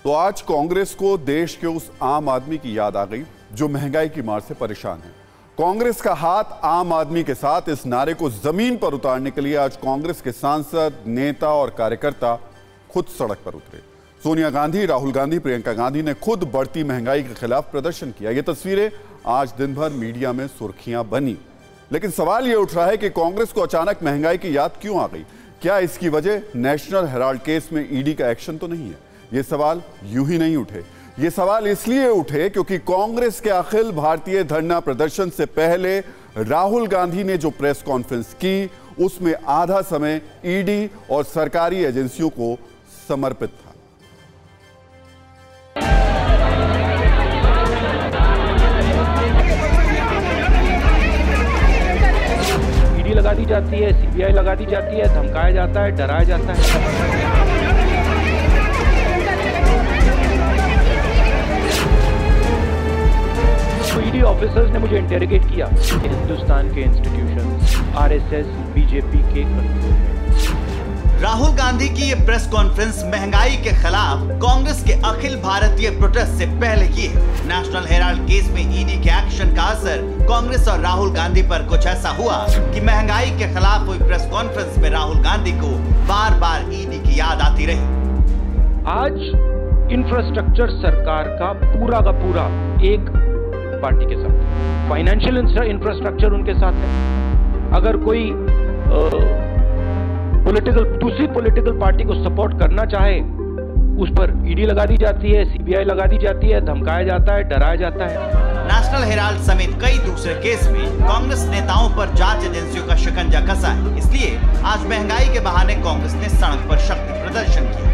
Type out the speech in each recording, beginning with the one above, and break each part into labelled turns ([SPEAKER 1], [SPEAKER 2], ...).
[SPEAKER 1] तो आज कांग्रेस को देश के उस आम आदमी की याद आ गई जो महंगाई की मार से परेशान है। कांग्रेस का हाथ आम आदमी के साथ इस नारे को जमीन पर उतारने के लिए आज कांग्रेस के सांसद, नेता और कार्यकर्ता खुद सड़क पर उतरे। सोनिया गांधी, राहुल गांधी, प्रियंका गांधी ने खुद बढ़ती महंगाई के खिलाफ प्रदर्शन किया। ये तस्वीरें आज दिन भर मीडिया में सुर्खियां बनी। लेकिन सवाल ये उठ रहा है कि कांग्रेस को अचानक महंगाई की याद क्यों आ गई? क्या इसकी वजह नेशनल हेराल्ड केस में ईडी का एक्शन तो नहीं है? ये सवाल यूं ही नहीं उठे। ये सवाल इसलिए उठे क्योंकि कांग्रेस के अखिल भारतीय धरना प्रदर्शन से पहले राहुल गांधी ने जो प्रेस कॉन्फ्रेंस की, उसमें आधा समय ईडी और सरकारी एजेंसियों को समर्पित था।
[SPEAKER 2] ईडी लगा दी जाती है, सीबीआई लगा दी जाती है, धमकाया जाता है, डराया जाता है। ईडी ऑफिसर्स ने मुझे इंटेरोगेट किया। हिंदुस्तान के इंस्टीट्यूशंस आरएसएस, बीजेपी के कंट्रोल में।
[SPEAKER 3] राहुल गांधी की ये प्रेस कॉन्फ्रेंस महंगाई के खिलाफ कांग्रेस के अखिल भारतीय प्रोटेस्ट से पहले की है। नेशनल हेराल्ड केस में ईडी के एक्शन का असर कांग्रेस और राहुल गांधी पर कुछ ऐसा हुआ कि महंगाई के खिलाफ हुई प्रेस कॉन्फ्रेंस में राहुल गांधी को बार बार ईडी की याद आती रही।
[SPEAKER 2] आज इंफ्रास्ट्रक्चर सरकार का पूरा एक पार्टी के साथ, फाइनेंशियल इंफ्रास्ट्रक्चर उनके साथ है। अगर कोई दूसरी पॉलिटिकल पार्टी को सपोर्ट करना चाहे, उस पर ईडी लगा दी जाती है, सीबीआई लगा दी जाती है, धमकाया जाता है, डराया जाता है।
[SPEAKER 3] नेशनल हेराल्ड समेत कई दूसरे केस में कांग्रेस नेताओं पर जांच एजेंसियों का शिकंजा कसा है। इसलिए आज महंगाई के बहाने कांग्रेस ने सड़क पर शक्ति प्रदर्शन किया।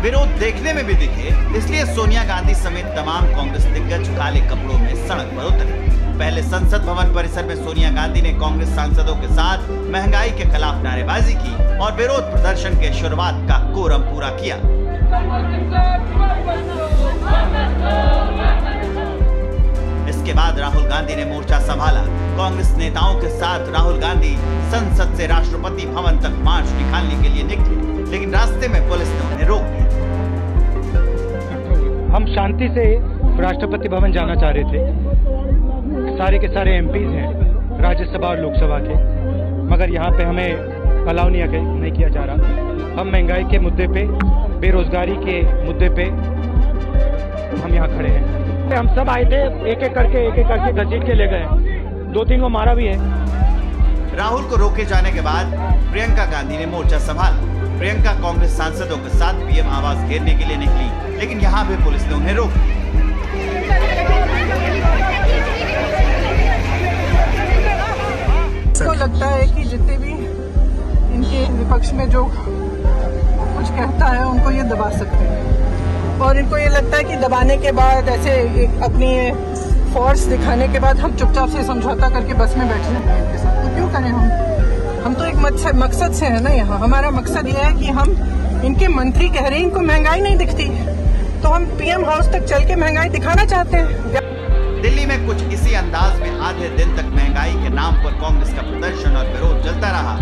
[SPEAKER 3] विरोध देखने में भी दिखे, इसलिए सोनिया गांधी समेत तमाम कांग्रेस दिग्गज काले कपड़ों में सड़क पर उतरे। पहले संसद भवन परिसर में सोनिया गांधी ने कांग्रेस सांसदों के साथ महंगाई के खिलाफ नारेबाजी की और विरोध प्रदर्शन के शुरुआत का कोरम पूरा किया। इसके बाद राहुल गांधी ने मोर्चा संभाला। कांग्रेस नेताओं के साथ राहुल गांधी संसद से राष्ट्रपति भवन तक मार्च निकालने के लिए निकले, लेकिन रास्ते में पुलिस ने उन्हें रोक दिया।
[SPEAKER 2] हम शांति से राष्ट्रपति भवन जाना चाह रहे थे। सारे के सारे एमपीज हैं राज्यसभा और लोकसभा के, मगर यहाँ पे हमें अलाउ नहीं किया जा रहा। हम महंगाई के मुद्दे पे, बेरोजगारी के मुद्दे पे हम यहाँ खड़े हैं। हम सब आए थे, एक एक करके घसीट के ले गए। 2-3 को मारा भी है।
[SPEAKER 3] राहुल को रोके जाने के बाद प्रियंका गांधी ने मोर्चा संभाला। प्रियंका कांग्रेस सांसदों के साथ पीएम आवास घेरने के लिए निकली, लेकिन यहाँ भी पुलिस ने उन्हें रोक दिया।
[SPEAKER 4] को लगता है कि जितने भी इनके विपक्ष में जो कुछ कहता है उनको ये दबा सकते हैं, और इनको ये लगता है कि दबाने के बाद, ऐसे अपनी फोर्स दिखाने के बाद हम चुपचाप से समझौता करके बस में बैठ जाएंगे इनके साथ। तो क्यों करें हम तो एक मकसद से है ना यहाँ। हमारा मकसद ये है कि हम, इनके मंत्री कह रहे हैं इनको महंगाई नहीं दिखती, तो हम पीएम हाउस तक चल के महंगाई दिखाना चाहते हैं।
[SPEAKER 3] दिल्ली में कुछ इसी अंदाज में आधे दिन तक महंगाई के नाम पर कांग्रेस का प्रदर्शन और विरोध चलता रहा।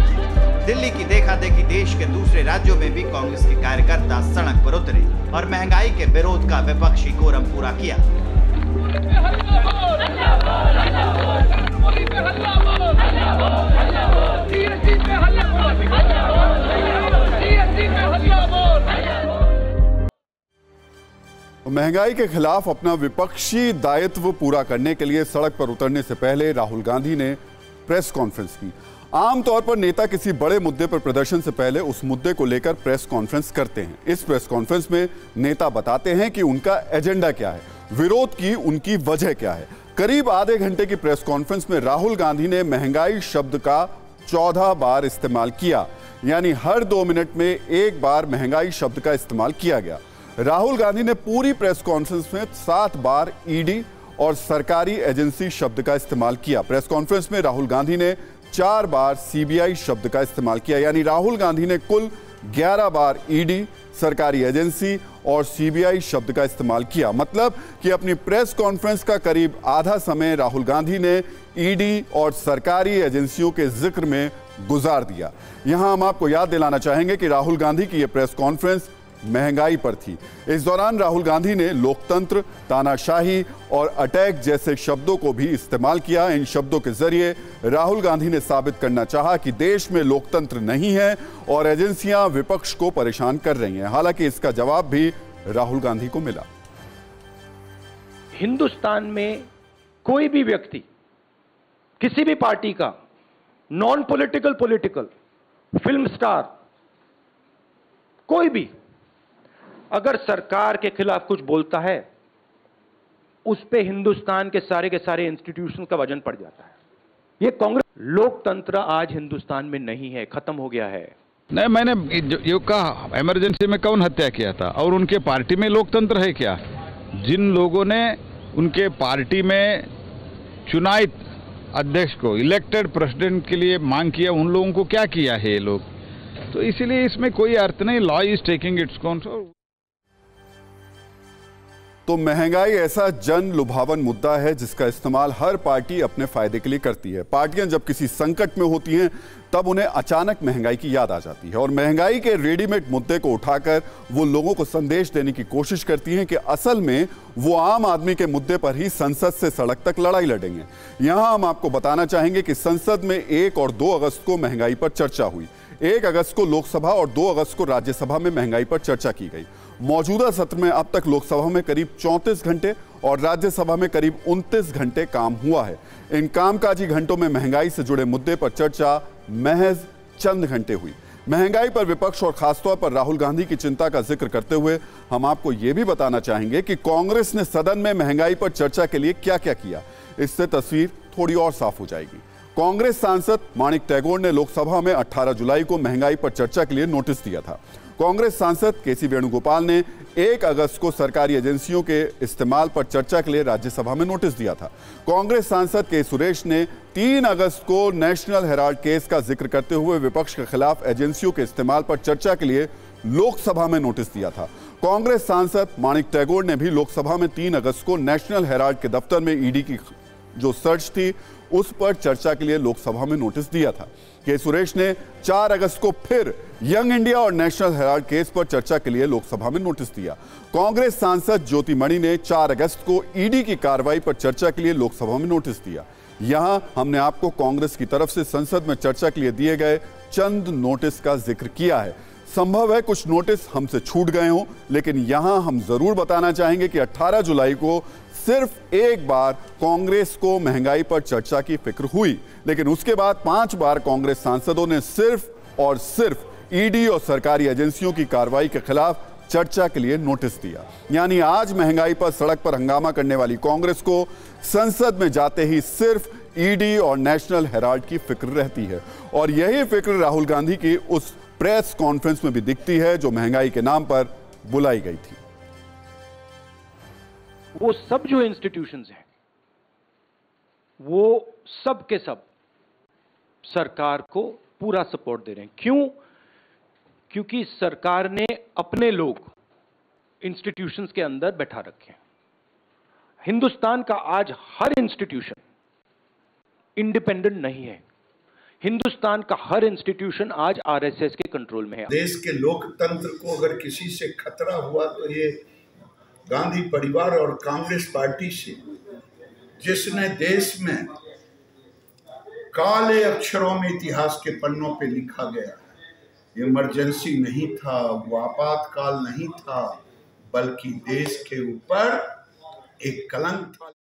[SPEAKER 3] दिल्ली की देखा देखी देश के दूसरे राज्यों में भी कांग्रेस के कार्यकर्ता सड़क पर उतरे और महंगाई के विरोध का विपक्षी कोरम पूरा किया।
[SPEAKER 1] महंगाई के खिलाफ अपना विपक्षी दायित्व पूरा करने के लिए सड़क पर उतरने से पहले राहुल गांधी ने प्रेस कॉन्फ्रेंस की। आमतौर पर नेता किसी बड़े मुद्दे पर प्रदर्शन से पहले उस मुद्दे को लेकर प्रेस कॉन्फ्रेंस करते हैं। इस प्रेस कॉन्फ्रेंस में नेता बताते हैं कि उनका एजेंडा क्या है, विरोध की उनकी वजह क्या है। करीब आधे घंटे की प्रेस कॉन्फ्रेंस में राहुल गांधी ने महंगाई शब्द का 14 बार इस्तेमाल किया, यानी हर 2 मिनट में एक बार महंगाई शब्द का इस्तेमाल किया गया। राहुल गांधी ने पूरी प्रेस कॉन्फ्रेंस में 7 बार ईडी और सरकारी एजेंसी शब्द का इस्तेमाल किया। प्रेस कॉन्फ्रेंस में राहुल गांधी ने 4 बार सीबीआई शब्द का इस्तेमाल किया, यानी राहुल गांधी ने कुल 11 बार ईडी, सरकारी एजेंसी और सीबीआई शब्द का इस्तेमाल किया। मतलब कि अपनी प्रेस कॉन्फ्रेंस का करीब आधा समय राहुल गांधी ने ईडी और सरकारी एजेंसियों के जिक्र में गुजार दिया। यहां हम आपको याद दिलाना चाहेंगे कि राहुल गांधी की यह प्रेस कॉन्फ्रेंस महंगाई पर थी। इस दौरान राहुल गांधी ने लोकतंत्र, तानाशाही और अटैक जैसे शब्दों को भी इस्तेमाल किया। इन शब्दों के जरिए राहुल गांधी ने साबित करना चाहा कि देश में लोकतंत्र नहीं है और एजेंसियां विपक्ष को परेशान कर रही हैं। हालांकि इसका जवाब भी राहुल गांधी को मिला।
[SPEAKER 5] हिंदुस्तान में कोई भी व्यक्ति किसी भी पार्टी का, non political, political, film star, कोई भी अगर सरकार के खिलाफ कुछ बोलता है, उस पे हिंदुस्तान के सारे इंस्टीट्यूशन का वजन पड़ जाता है। ये कांग्रेस, लोकतंत्र आज हिंदुस्तान में नहीं है, खत्म हो गया है।
[SPEAKER 6] नहीं, मैंने ये कहा इमरजेंसी में कौन हत्या किया था और उनके पार्टी में लोकतंत्र है क्या? जिन लोगों ने उनके पार्टी में चुनायित अध्यक्ष को, इलेक्टेड प्रेसिडेंट के लिए मांग किया, उन लोगों को क्या किया है ये लोग? तो इसीलिए इसमें कोई अर्थ नहीं। Law is taking its course.
[SPEAKER 1] तो महंगाई ऐसा जन लुभावन मुद्दा है जिसका इस्तेमाल हर पार्टी अपने फायदे के लिए करती है। पार्टियां जब किसी संकट में होती हैं तब उन्हें अचानक महंगाई की याद आ जाती है और महंगाई के रेडीमेड मुद्दे को उठाकर वो लोगों को संदेश देने की कोशिश करती हैं कि असल में वो आम आदमी के मुद्दे पर ही संसद से सड़क तक लड़ाई लड़ेंगे। यहां हम आपको बताना चाहेंगे कि संसद में 1 और 2 अगस्त को महंगाई पर चर्चा हुई। 1 अगस्त को लोकसभा और 2 अगस्त को राज्यसभा में महंगाई पर चर्चा की गई। मौजूदा सत्र में अब तक लोकसभा में करीब 34 घंटे और राज्यसभा में करीब 29 घंटे काम हुआ है। इन कामकाजी घंटों में महंगाई से जुड़े मुद्दे पर चर्चा महज चंद घंटे हुई। महंगाई पर विपक्ष और खासतौर पर राहुल गांधी की चिंता का जिक्र करते हुए हम आपको यह भी बताना चाहेंगे कि कांग्रेस ने सदन में महंगाई पर चर्चा के लिए क्या क्या किया। इससे तस्वीर थोड़ी और साफ हो जाएगी। कांग्रेस सांसद माणिक टैगोर ने लोकसभा में 18 जुलाई को महंगाई पर चर्चा के लिए नोटिस दिया था। कांग्रेस सांसद केसी वेणुगोपाल ने 1 अगस्त को सरकारी एजेंसियों के इस्तेमाल पर चर्चा के लिए राज्यसभा में नोटिस दिया था। कांग्रेस सांसद के सुरेश ने 3 अगस्त को नेशनल हेराल्ड केस का जिक्र करते हुए विपक्ष के खिलाफ एजेंसियों के इस्तेमाल पर चर्चा के लिए लोकसभा में नोटिस दिया था। कांग्रेस सांसद माणिक टैगोर ने भी लोकसभा में 3 अगस्त को नेशनल हेराल्ड के दफ्तर में ईडी की जो सर्च थी उस पर चर्चा के लिए लोकसभा में नोटिस दिया था। के सुरेश ने 4 अगस्त को फिर यंग इंडिया और नेशनल हेराल्ड केस पर चर्चा के लिए लोकसभा में नोटिस दिया। कांग्रेस सांसद ज्योति मणि ने 4 अगस्त को ईडी की कार्रवाई पर चर्चा के लिए लोकसभा में नोटिस दिया। यहां हमने आपको कांग्रेस की तरफ से संसद में चर्चा के लिए दिए गए चंद नोटिस का जिक्र किया है। संभव है कुछ नोटिस हमसे छूट गए हों, लेकिन यहां हम जरूर बताना चाहेंगे कि 18 जुलाई को सिर्फ एक बार कांग्रेस को महंगाई पर चर्चा की फिक्र हुई, लेकिन उसके बाद 5 बार कांग्रेस सांसदों ने सिर्फ और सिर्फ ईडी और सरकारी एजेंसियों की कार्रवाई के खिलाफ चर्चा के लिए नोटिस दिया। यानी आज महंगाई पर सड़क पर हंगामा करने वाली कांग्रेस को संसद में जाते ही सिर्फ ईडी और नेशनल हेराल्ड की फिक्र रहती है और यही फिक्र राहुल गांधी की उस प्रेस कॉन्फ्रेंस में भी दिखती है जो महंगाई के नाम पर बुलाई गई थी।
[SPEAKER 5] वो सब जो इंस्टीट्यूशंस हैं वो सब के सब सरकार को पूरा सपोर्ट दे रहे हैं। क्यों? क्योंकि सरकार ने अपने लोग इंस्टीट्यूशंस के अंदर बैठा रखे हैं। हिंदुस्तान का आज हर इंस्टीट्यूशन इंडिपेंडेंट नहीं है। हिंदुस्तान का हर इंस्टीट्यूशन आज आरएसएस के कंट्रोल में है।
[SPEAKER 7] देश के लोकतंत्र को अगर किसी से खतरा हुआ तो ये गांधी परिवार और कांग्रेस पार्टी से, जिसने देश में काले अक्षरों में इतिहास के पन्नों पे लिखा गया है, इमरजेंसी नहीं था, वो आपातकाल नहीं था, बल्कि देश के ऊपर एक कलंक था।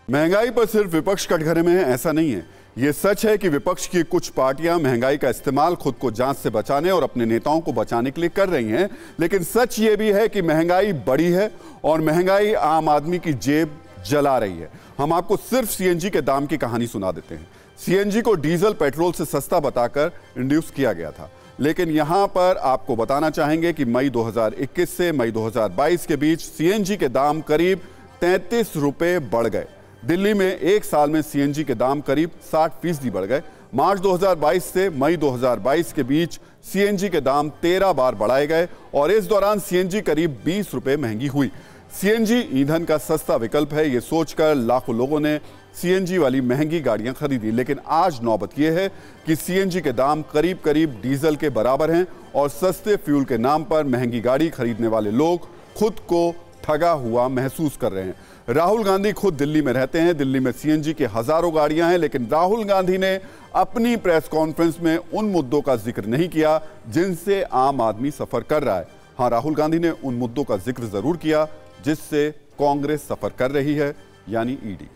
[SPEAKER 1] महंगाई पर सिर्फ विपक्ष कटघरे में है ऐसा नहीं है। यह सच है कि विपक्ष की कुछ पार्टियां महंगाई का इस्तेमाल खुद को जांच से बचाने और अपने नेताओं को बचाने के लिए कर रही हैं, लेकिन सच यह भी है कि महंगाई बड़ी है और महंगाई आम आदमी की जेब जला रही है। हम आपको सिर्फ सीएनजी के दाम की कहानी सुना देते हैं। सीएनजी को डीजल पेट्रोल से सस्ता बताकर इंड्यूस किया गया था, लेकिन यहां पर आपको बताना चाहेंगे कि मई 2021 से मई 2022 के बीच सीएनजी के दाम करीब 33 रुपए बढ़ गए। दिल्ली में एक साल में सीएनजी के दाम करीब 60% बढ़ गए। मार्च 2022 से मई 2022 के बीच सीएनजी के दाम 13 बार बढ़ाए गए और इस दौरान सीएनजी करीब 20 रुपए महंगी हुई। सीएनजी ईंधन का सस्ता विकल्प है, ये सोचकर लाखों लोगों ने सीएनजी वाली महंगी गाड़ियां खरीदी, लेकिन आज नौबत यह है कि सीएनजी के दाम करीब करीब डीजल के बराबर हैं और सस्ते फ्यूल के नाम पर महंगी गाड़ी खरीदने वाले लोग खुद को ठगा हुआ महसूस कर रहे हैं। राहुल गांधी खुद दिल्ली में रहते हैं। दिल्ली में सीएनजी की हजारों गाड़ियां हैं, लेकिन राहुल गांधी ने अपनी प्रेस कॉन्फ्रेंस में उन मुद्दों का जिक्र नहीं किया जिनसे आम आदमी सफर कर रहा है। हाँ, राहुल गांधी ने उन मुद्दों का जिक्र जरूर किया जिससे कांग्रेस सफर कर रही है, यानी ईडी।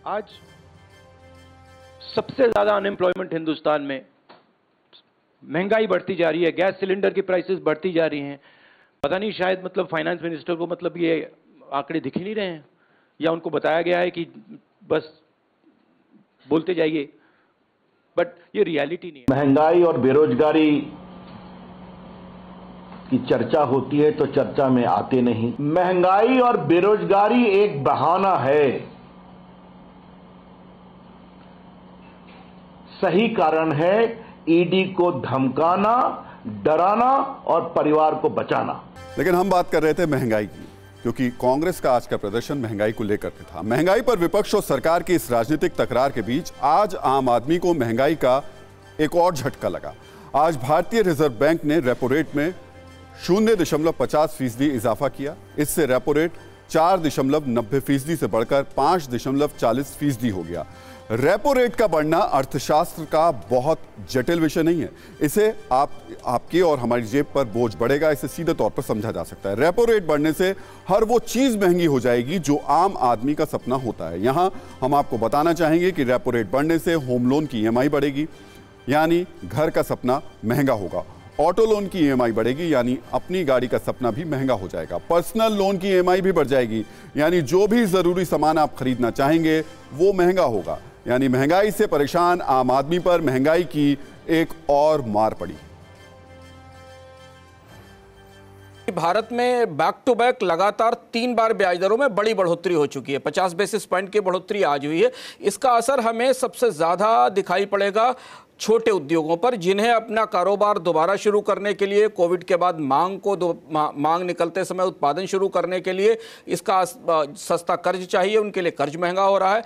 [SPEAKER 5] आज सबसे ज्यादा अनएम्प्लॉयमेंट हिंदुस्तान में, महंगाई बढ़ती जा रही है, गैस सिलेंडर की प्राइसेस बढ़ती जा रही हैं। पता नहीं, शायद मतलब फाइनेंस मिनिस्टर को मतलब ये आंकड़े दिख ही नहीं रहे हैं, या उनको बताया गया है कि बस बोलते जाइए, बट ये रियलिटी नहीं है।
[SPEAKER 8] महंगाई और बेरोजगारी की चर्चा होती है तो चर्चा में आते नहीं। महंगाई और बेरोजगारी एक बहाना है, सही कारण है ईडी को धमकाना, डराना और परिवार को बचाना।
[SPEAKER 1] लेकिन हम बात कर रहे थे महंगाई की, क्योंकि कांग्रेस का आज का प्रदर्शन महंगाई को लेकर के था। महंगाई पर विपक्ष और सरकार की इस राजनीतिक तकरार के बीच आज आम आदमी को महंगाई का एक और झटका लगा। आज भारतीय रिजर्व बैंक ने रेपो रेट में 0.50% इजाफा किया। इससे रेपो रेट 4.90% से बढ़कर 5.40% हो गया। रेपो रेट का बढ़ना अर्थशास्त्र का बहुत जटिल विषय नहीं है। इसे आपकी और हमारी जेब पर बोझ बढ़ेगा, इसे सीधे तौर पर समझा जा सकता है। रेपो रेट बढ़ने से हर वो चीज महंगी हो जाएगी जो आम आदमी का सपना होता है। यहां हम आपको बताना चाहेंगे कि रेपो रेट बढ़ने से होम लोन की ईएमआई बढ़ेगी, यानी घर का सपना महंगा होगा। ऑटो लोन की ईएमआई बढ़ेगी, यानी अपनी गाड़ी का सपना भी महंगा हो जाएगा। पर्सनल लोन की ईएमआई भी बढ़ जाएगी, यानी जो भी जरूरी सामान आप खरीदना चाहेंगे वो महंगा होगा। यानी महंगाई से परेशान आम आदमी पर महंगाई की एक और मार पड़ी।
[SPEAKER 9] भारत में बैक टू बैक लगातार 3 बार ब्याज दरों में बड़ी बढ़ोतरी हो चुकी है। 50 बेसिस पॉइंट की बढ़ोतरी आज हुई है। इसका असर हमें सबसे ज्यादा दिखाई पड़ेगा छोटे उद्योगों पर, जिन्हें अपना कारोबार दोबारा शुरू करने के लिए, कोविड के बाद मांग निकलते समय उत्पादन शुरू करने के लिए इसका सस्ता कर्ज चाहिए, उनके लिए कर्ज महंगा हो रहा है।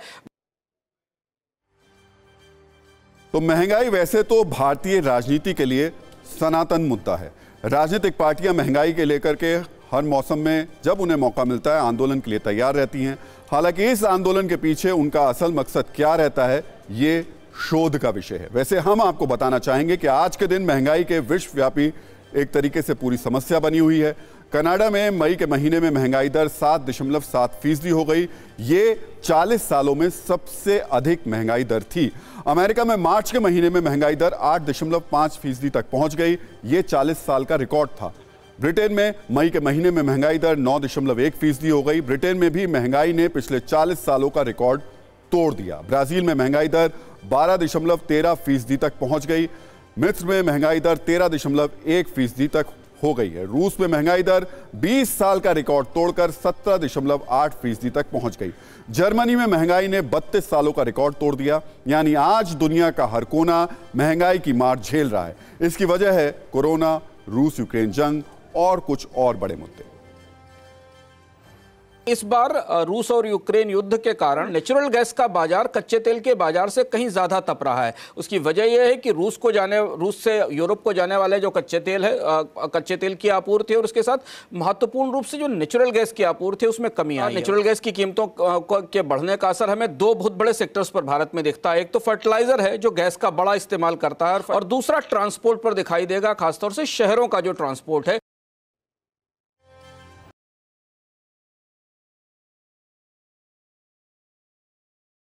[SPEAKER 1] तो महंगाई वैसे तो भारतीय राजनीति के लिए सनातन मुद्दा है। राजनीतिक पार्टियां महंगाई के लेकर के हर मौसम में जब उन्हें मौका मिलता है आंदोलन के लिए तैयार रहती हैं। हालांकि इस आंदोलन के पीछे उनका असल मकसद क्या रहता है, ये शोध का विषय है। वैसे हम आपको बताना चाहेंगे कि आज के दिन महंगाई के विश्वव्यापी एक तरीके से पूरी समस्या बनी हुई है। कनाडा में मई के महीने में महंगाई दर 7.7% हो गई। ये 40 सालों में सबसे अधिक महंगाई दर थी। अमेरिका में मार्च के महीने में महंगाई दर 8.5% तक पहुंच गई। ये 40 साल का रिकॉर्ड था। ब्रिटेन में मई के महीने में महंगाई दर 9.1% हो गई। ब्रिटेन में भी महंगाई ने पिछले 40 सालों का रिकॉर्ड तोड़ दिया। ब्राजील में महंगाई दर 12.13% तक पहुंच गई। मिस्र में महंगाई दर 13.1% तक हो गई है। रूस में महंगाई दर 20 साल का रिकॉर्ड तोड़कर 17.8% तक पहुंच गई। जर्मनी में महंगाई ने 32 सालों का रिकॉर्ड तोड़ दिया। यानी आज दुनिया का हर कोना महंगाई की मार झेल रहा है। इसकी वजह है कोरोना, रूस यूक्रेन जंग और कुछ और बड़े मुद्दे।
[SPEAKER 9] इस बार रूस और यूक्रेन युद्ध के कारण नेचुरल गैस का बाजार कच्चे तेल के बाजार से कहीं ज्यादा तप रहा है। उसकी वजह यह है कि रूस से यूरोप को जाने वाले जो कच्चे तेल की आपूर्ति है और उसके साथ महत्वपूर्ण रूप से जो नेचुरल गैस की आपूर्ति है उसमें कमी आई है। नेचुरल गैस की कीमतों के बढ़ने का असर हमें 2 बहुत बड़े सेक्टर्स पर भारत में दिखता है। एक तो फर्टिलाइजर है जो गैस का बड़ा इस्तेमाल करता है, और दूसरा ट्रांसपोर्ट पर दिखाई देगा, खासतौर से शहरों का जो ट्रांसपोर्ट है।